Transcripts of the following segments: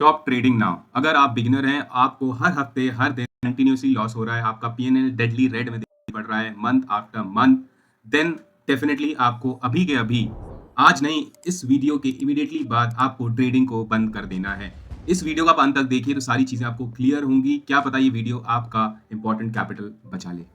Stop trading now. अगर आप beginner हैं, आपको हर हफ्ते हर दिन कंटिन्यूअसली लॉस हो रहा है, आपका पीएनएल डेडली रेड में दिखाई पड़ रहा है month after month, then definitely आपको अभी के अभी, आज नहीं, इस वीडियो के इमीडिएटली बाद आपको ट्रेडिंग को बंद कर देना है। इस वीडियो का आप अंत तक देखिए तो सारी चीजें आपको क्लियर होंगी। क्या पता ये वीडियो आपका इंपॉर्टेंट कैपिटल बचा ले।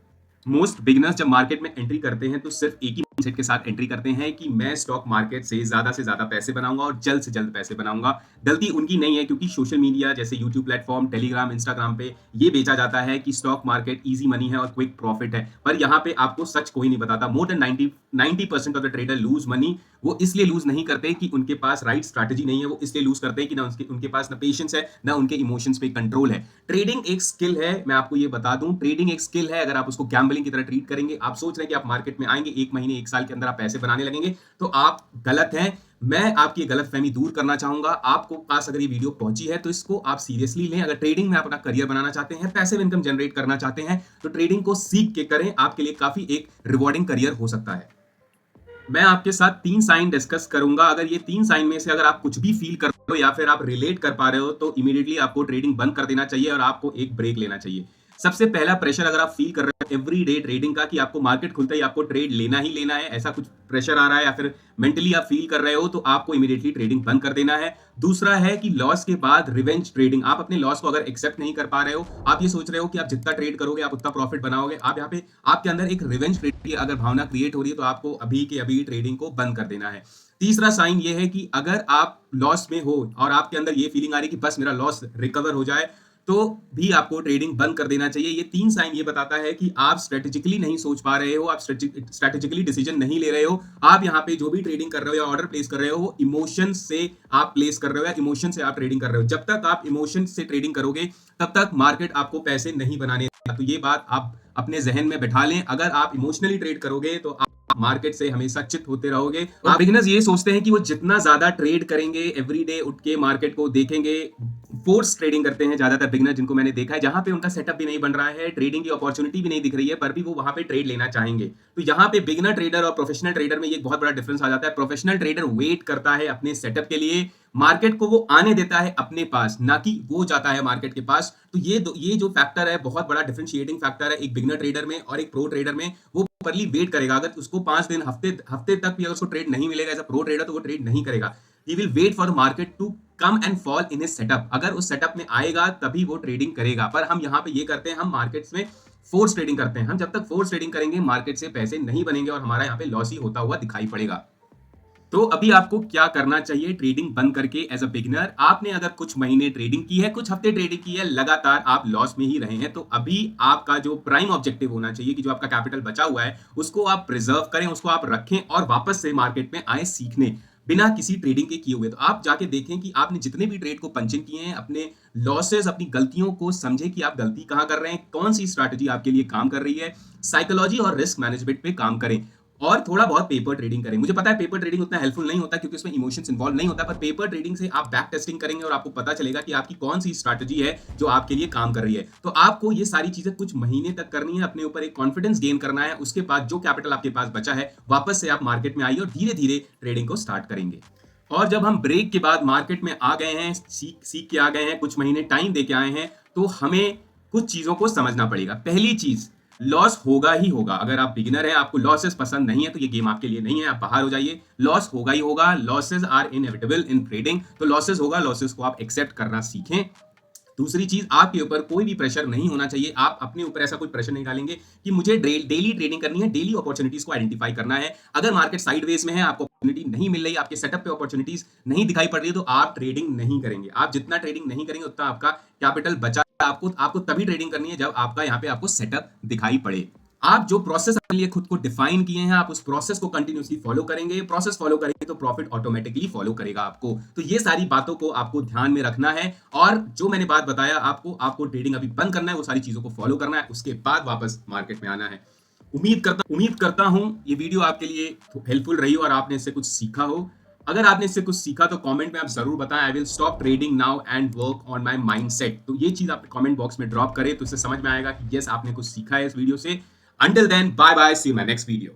मोस्ट बिगिनर्स जब मार्केट में एंट्री करते हैं तो सिर्फ एक ही माइंडसेट के साथ एंट्री करते हैं कि मैं स्टॉक मार्केट से ज्यादा पैसे बनाऊंगा और जल्द से जल्द पैसे बनाऊंगा। गलती उनकी नहीं है, क्योंकि सोशल मीडिया जैसे यूट्यूब प्लेटफॉर्म, टेलीग्राम, इंस्टाग्राम पे ये बेचा जाता है कि स्टॉक मार्केट इजी मनी है और क्विक प्रॉफिट है। पर यहाँ पे आपको सच कोई नहीं बताता। More than 90% of the trader lose money. वो इसलिए लूज नहीं करते कि उनके पास राइट स्ट्रैटेजी नहीं है, वो इसलिए लूज करते हैं कि ना उनके पास ना पेशेंस है, ना उनके इमोशंस पे कंट्रोल है। ट्रेडिंग एक स्किल है, मैं आपको ये बता दूं, ट्रेडिंग एक स्किल है। अगर आप उसको गैम्बलिंग की तरह ट्रीट करेंगे, आप सोच रहे हैं कि आप मार्केट में आएंगे, 1 महीने 1 साल के अंदर आप पैसे बनाने लगेंगे, तो आप गलत हैं। मैं आपकी गलतफहमी दूर करना चाहूंगा। आपको पास अगर ये वीडियो पहुंची है तो इसको आप सीरियसली लें। अगर ट्रेडिंग में अपना करियर बनाना चाहते हैं, पैसिव इनकम जनरेट करना चाहते हैं, तो ट्रेडिंग को सीख के करें। आपके लिए काफी एक रिवॉर्डिंग करियर हो सकता है। मैं आपके साथ 3 साइन डिस्कस करूंगा। अगर ये 3 साइन में से अगर आप कुछ भी फील कर रहे हो या फिर आप रिलेट कर पा रहे हो, तो इमीडिएटली आपको ट्रेडिंग बंद कर देना चाहिए और आपको एक ब्रेक लेना चाहिए। सबसे पहला प्रेशर अगर आप फील कर रहे हो एवरी डे ट्रेडिंग का, कि आपको मार्केट खुलता ही आपको ट्रेड लेना ही लेना है, ऐसा कुछ प्रेशर आ रहा है या फिर मेंटली आप फील कर रहे हो, तो आपको इमीडिएटली ट्रेडिंग बंद कर देना है। दूसरा है कि लॉस के बाद रिवेंज ट्रेडिंग। आप अपने लॉस को अगर एक्सेप्ट नहीं कर पा रहे हो, आप ये सोच रहे हो कि आप जितना ट्रेड करोगे आप उतना प्रॉफिट बनाओगे, आप यहाँ पे आपके अंदर एक रिवेंज ट्रेड की अगर भावना क्रिएट हो रही है, तो आपको अभी के अभी ट्रेडिंग को बंद कर देना है। तीसरा साइन ये है कि अगर आप लॉस में हो और आपके अंदर ये फीलिंग आ रही है कि बस मेरा लॉस रिकवर हो जाए, तो भी आपको ट्रेडिंग बंद कर देना चाहिए। ये 3 साइन ये बताता है कि आप स्ट्रेटेजिकली नहीं सोच पा रहे हो, आप स्ट्रेटेजिकली डिसीजन नहीं ले रहे हो। आप यहाँ पे जो भी ट्रेडिंग कर रहे हो या ऑर्डर प्लेस कर रहे हो, वो इमोशन से आप प्लेस कर रहे हो या इमोशन से आप ट्रेडिंग कर रहे हो। जब तक आप इमोशन से ट्रेडिंग करोगे, तब तक मार्केट आपको पैसे नहीं बनाने देगा। तो ये बात आप अपने जहन में बैठा लें। अगर आप इमोशनली ट्रेड करोगे तो आप मार्केट से हमेशा चित होते रहोगे। और बिगिनर्स ये सोचते हैं कि वो जितना ज्यादा ट्रेड करेंगे, एवरीडे उठ के मार्केट को देखेंगे, फोर्स ट्रेडिंग करते हैं ज्यादातर बिगिनर जिनको मैंने देखा है, जहां पे उनका सेटअप भी नहीं बन रहा है, ट्रेडिंग की अपॉर्चुनिटी भी नहीं दिख रही है, पर भी वो वहां पे ट्रेड लेना चाहेंगे। तो यहाँ पे बिगिनर ट्रेडर और प्रोफेशनल ट्रेडर में ये बहुत बड़ा डिफरेंस आ जाता है। प्रोफेशनल ट्रेडर वेट करता है अपने सेटअप के लिए, मार्केट को वो आने देता है अपने पास, ना कि वो जाता है मार्केट के पास। तो ये जो फैक्टर है, बहुत बड़ा डिफरेंशिएटिंग फैक्टर है एक बिगिनर ट्रेडर में और एक प्रो ट्रेडर में। वो प्रॉपर्ली वेट करेगा। अगर उसको 5 दिन हफ्ते तक भी अगर उसको ट्रेड नहीं मिलेगा एज अ प्रो ट्रेडर, तो वो ट्रेड नहीं करेगा। He will wait for market to come and fall in his setup. अगर उस सेटअप में आएगा तभी वो ट्रेडिंग करेगा। पर हम यहाँ पे ये करते हैं, हम मार्केट्स में फोर्स ट्रेडिंग करते हैं। हम जब तक फोर्स ट्रेडिंग करेंगे, मार्केट से पैसे नहीं बनेंगे और हमारा यहाँ पे लॉस ही होता हुआ दिखाई पड़ेगा। तो अभी आपको क्या करना चाहिए ट्रेडिंग बंद करके एज अ बिगिनर? आपने अगर कुछ महीने ट्रेडिंग की है, कुछ हफ्ते ट्रेडिंग की है, लगातार आप लॉस में ही रहे हैं, तो अभी आपका जो प्राइम ऑब्जेक्टिव होना चाहिए कि जो आपका कैपिटल बचा हुआ है, उसको आप प्रिजर्व करें, उसको आप रखें और वापस से मार्केट में आए सीखने, बिना किसी ट्रेडिंग के किए हुए। तो आप जाके देखें कि आपने जितने भी ट्रेड को पंचिंग किए हैं, अपने लॉसेस, अपनी गलतियों को समझें कि आप गलती कहां कर रहे हैं, कौन सी स्ट्रैटेजी आपके लिए काम कर रही है। साइकोलॉजी और रिस्क मैनेजमेंट पे काम करें और थोड़ा बहुत पेपर ट्रेडिंग करें। मुझे पता है पेपर ट्रेडिंग उतना हेल्पफुल नहीं होता क्योंकि उसमें इमोशंस इन्वॉल्व नहीं होता, पर पेपर ट्रेडिंग से आप बैक टेस्टिंग करेंगे और आपको पता चलेगा कि आपकी कौन सी स्ट्रैटेजी है जो आपके लिए काम कर रही है। तो आपको ये सारी चीजें कुछ महीने तक करनी है, अपने ऊपर एक कॉन्फिडेंस गेन करना है। उसके बाद जो कैपिटल आपके पास बचा है, वापस से आप मार्केट में आइए और धीरे धीरे ट्रेडिंग को स्टार्ट करेंगे। और जब हम ब्रेक के बाद मार्केट में आ गए हैं, सीख के आ गए हैं, कुछ महीने टाइम दे के आए हैं, तो हमें कुछ चीजों को समझना पड़ेगा। पहली चीज, लॉस होगा ही होगा। अगर आप बिगिनर हैं, आपको लॉसेस पसंद नहीं है, तो ये गेम आपके लिए नहीं है, आप बाहर हो जाइए। लॉस होगा ही होगा, losses are inevitable in trading. तो लॉसेस होगा, लॉसेस को आप एक्सेप्ट करना सीखें। दूसरी चीज, आपके ऊपर कोई भी प्रेशर नहीं होना चाहिए। आप अपने ऊपर ऐसा कोई प्रेशर नहीं डालेंगे कि मुझे डेली ट्रेडिंग करनी है, डेली अपॉर्चुनिटीज को आइडेंटिफाई करना है। अगर मार्केट साइडवेज में है, आपको अपॉर्चुनिटी नहीं मिल रही, आपके सेटअप पे अपॉर्चुनिटीज नहीं दिखाई पड़ रही है, तो आप ट्रेडिंग नहीं करेंगे। आप जितना ट्रेडिंग नहीं करेंगे, उतना आपका कैपिटल बचा। आपको तभी ट्रेडिंग करनी है जब आपका यहाँ पे आपको सेटअप दिखाई पड़े। आप जो प्रोसेस अपने लिए खुद को डिफाइन किए हैं, आप उस प्रोसेस को कंटिन्यूअसली फॉलो करेंगे। प्रोसेस फॉलो करेंगे तो प्रॉफिट ऑटोमेटिकली फॉलो करेगा आपको। तो ये सारी बातों को आपको ध्यान में रखना है और जो मैंने बात बताया आपको ट्रेडिंग अभी बंद करना है, वो सारी चीजों को फॉलो करना है, उसके बाद वापस मार्केट में आना है। उम्मीद करता हूं ये वीडियो आपके लिए हेल्पफुल रही हो और आपने इससे कुछ सीखा हो। अगर आपने इससे कुछ सीखा तो कमेंट में आप जरूर बताएं, I will stop trading now and work on my mindset. तो ये चीज आप कमेंट बॉक्स में ड्रॉप करें, तो इससे समझ में आएगा कि यस, आपने कुछ सीखा है इस वीडियो से। Until then, bye bye. See you in my next video.